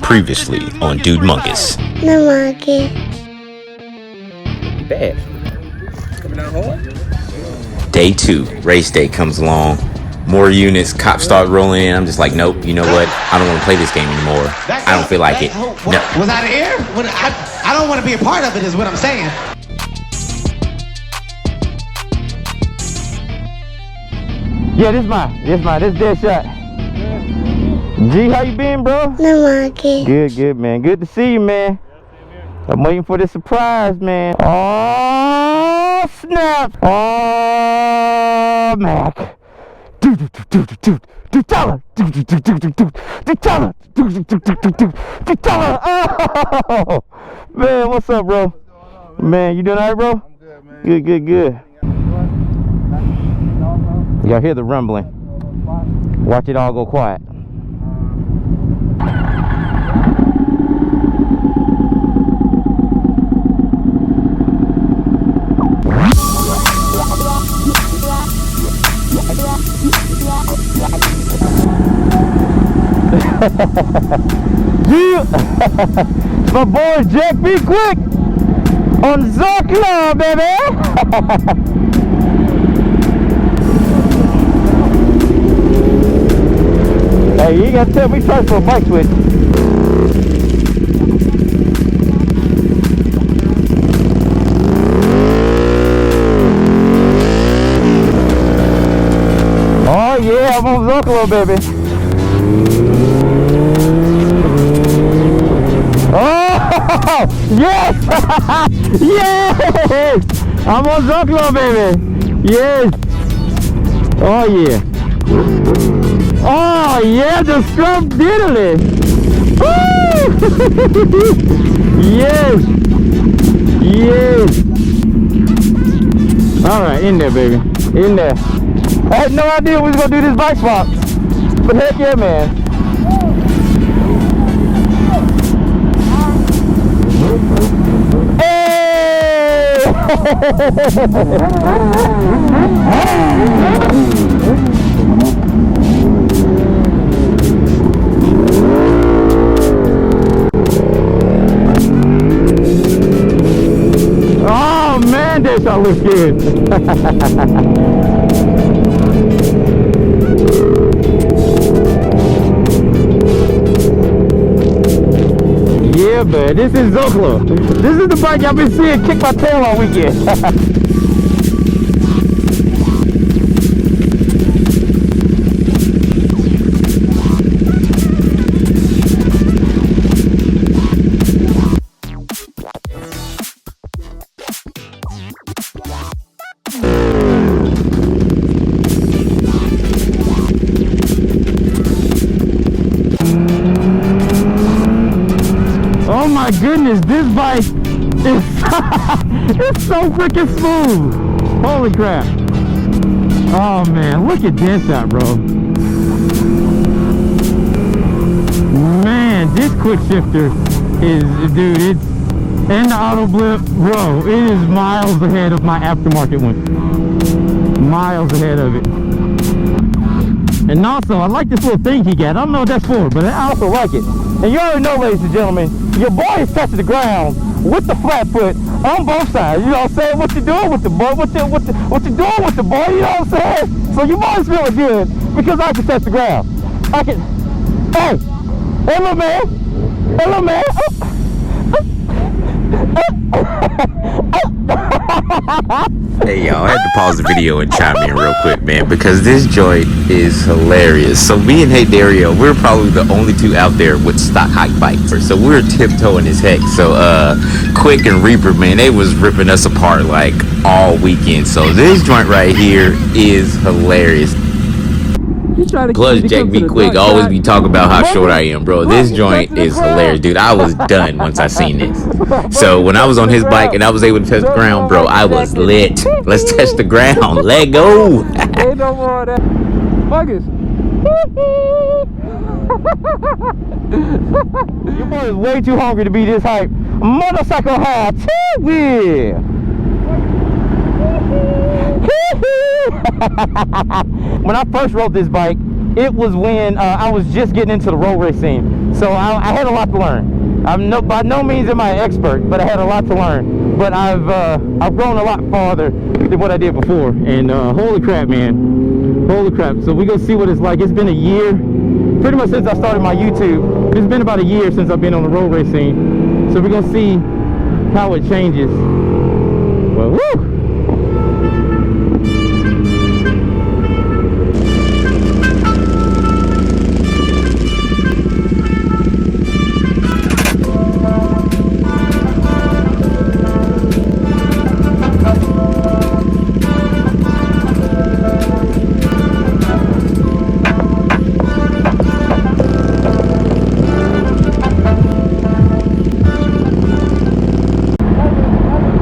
Previously on Dude Mungus. No monkey. Bad. Coming down hard. Day 2, race day comes along. More units, cops start rolling in. I'm just like, nope, you know what? I don't want to play this game anymore. I don't feel like it. No. Was I there? I don't want to be a part of it, is what I'm saying. Yeah, this Deadshot. G, how you been, bro? No monkey. Good, man. Good to see you, man. I'm waiting for this surprise, man. Oh, snap. Oh, Mac. Dude, tell her. Oh, man, what's up, bro? Man, you doing all right, bro? I'm good, man. Good. Y'all hear the rumbling. Watch it all go quiet. Yeah. My boy Jack, be quick on s1000rr, baby. Hey, you ain't gotta tell me twice for a bike switch. Oh yeah, I'm on s1000rr, baby. Oh yes, yes! I'm on s1000rr, baby. Yes. Oh yeah. Oh yeah, the scrub diddly. Yes. All right, in there, baby. In there. I had no idea we was gonna do this bike swap, but heck yeah, man. Hey! Oh man, this all looks good. Yeah, man, this is s1000rr. This is the bike I've been seeing kick my tail all weekend. Oh my goodness, this bike is it's so freaking smooth. Holy crap. Oh man, look at Deadshot, bro. Man, this quick shifter is, dude, it's, and the auto blip, bro, it is miles ahead of my aftermarket one. Miles ahead of it. And also, I like this little thing he got. I don't know what that's for, but I also like it. And you already know, ladies and gentlemen, your boy is touching the ground with the flat foot on both sides. You know what I'm saying? What you doing with the boy? What you doing with the boy? You know what I'm saying? So your boy's feeling good because I can touch the ground. I can. Hey, little man. Hey, little man. Hey y'all, I had to pause the video and chime in real quick, man, because this joint is hilarious. So me and Hey Dario, we're probably the only two out there with stock hike bikes. So we're tiptoeing as heck. So Quick and Reaper, man, they was ripping us apart like all weekend. So this joint right here is hilarious. Plus Jack be quick, always be talking about how short I am, bro. This joint is hilarious, dude. I was done once I seen this. So when I was on his bike and I was able to touch the ground, bro, I was lit. Let's touch the ground. Let go. Ain't no more of that. Mungus. Your boy is way too hungry to be this hype. Motorcycle high, yeah. When I first rode this bike, it was when I was just getting into the road race scene. So I had a lot to learn. By no means am I an expert, but I had a lot to learn. But I've grown a lot farther than what I did before. And holy crap, man. Holy crap. So we go see what it's like. It's been a year, pretty much since I started my YouTube. It's been about a year since I've been on the road race scene. So we're going to see how it changes. Well, woo!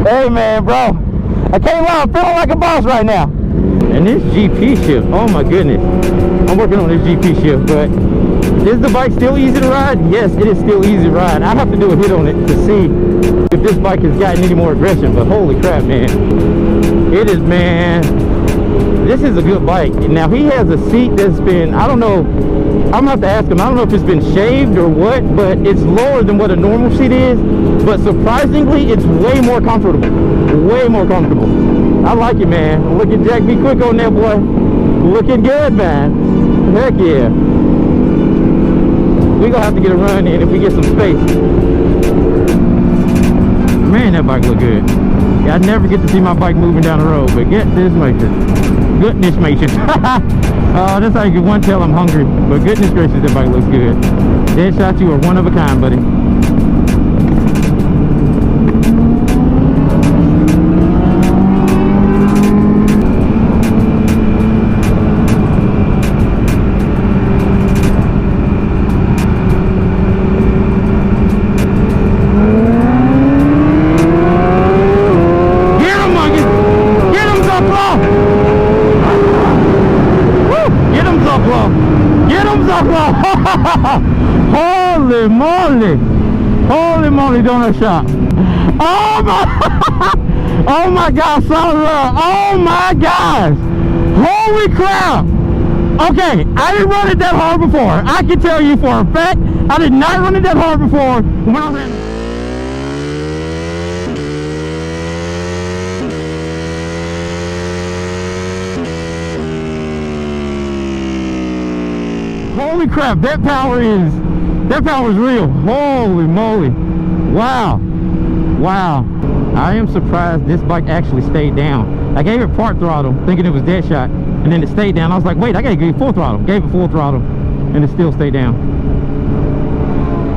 Hey man, bro, I can't lie, I'm feeling like a boss right now. And this GP shift, oh my goodness. I'm working on this GP shift, but is the bike still easy to ride? Yes, it is still easy to ride. I have to do a hit on it to see if this bike has gotten any more aggression, but holy crap, man. It is, man, this is a good bike. Now he has a seat that's been, I don't know, I'm gonna have to ask him, I don't know if it's been shaved or what, but it's lower than what a normal seat is. But surprisingly, it's way more comfortable. Way more comfortable. I like it, man. Look at Jack, be quick on that, boy. Looking good, man. Heck yeah. We gonna have to get a run in if we get some space. Man, that bike look good. Yeah, I never get to see my bike moving down the road, but get this matrix. Goodness gracious. That's how you can one tell I'm hungry. But goodness gracious, that bike looks good. Deadshot, you are one of a kind, buddy. Holy moly! Holy moly, donut shop! Oh my! Oh my God, s1000rr! Oh my gosh! Holy crap! Okay, I didn't run it that hard before. I can tell you for a fact, I did not run it that hard before when I ran. Holy crap, that power is real. Holy moly. Wow. Wow. I am surprised this bike actually stayed down. I gave it part throttle thinking it was Deadshot, and then it stayed down. I was like, wait, I gotta give it full throttle. Gave it full throttle and it still stayed down.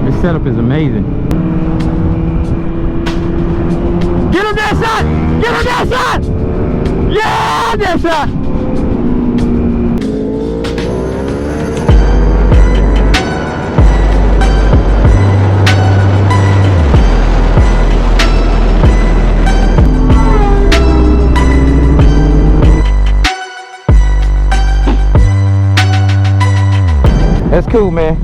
This setup is amazing. Get him, Deadshot! Get him, Deadshot! Yeah, Deadshot! That's cool, man.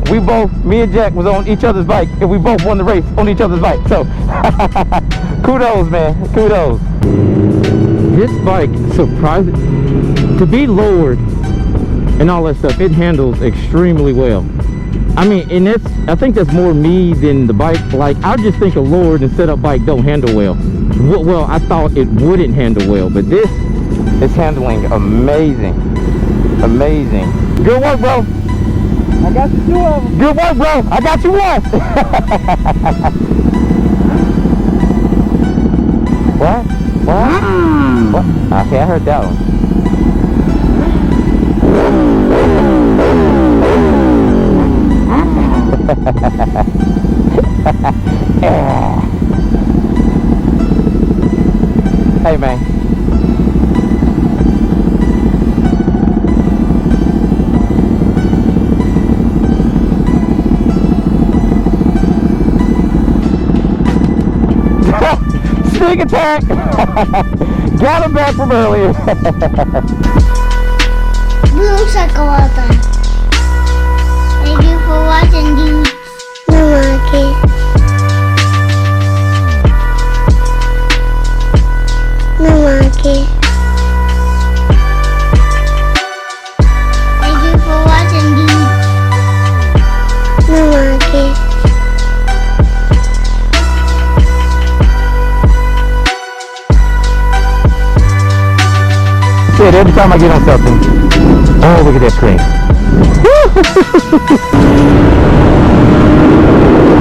Me and Jack was on each other's bike, and we both won the race on each other's bike. So, kudos, man. Kudos. This bike, surprising, to be lowered and all that stuff, it handles extremely well. I mean, and I think that's more me than the bike. Like, I just think a lowered and set up bike don't handle well. Well, I thought it wouldn't handle well, but this is handling amazing. Amazing. Good work, bro. I got you two of them. Good work, bro. I got you one. What? What? Okay, I heard that one. Hey, man. Sneak attack! Got him back from earlier. Blue chocolate. Thank you for watching, dude. Monkey. Thank you for watching, dude. Monkey. said, every time I get on something, oh, look at that screen.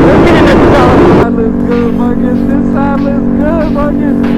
Look at this side looks good, Marcus. This side looks good, Marcus.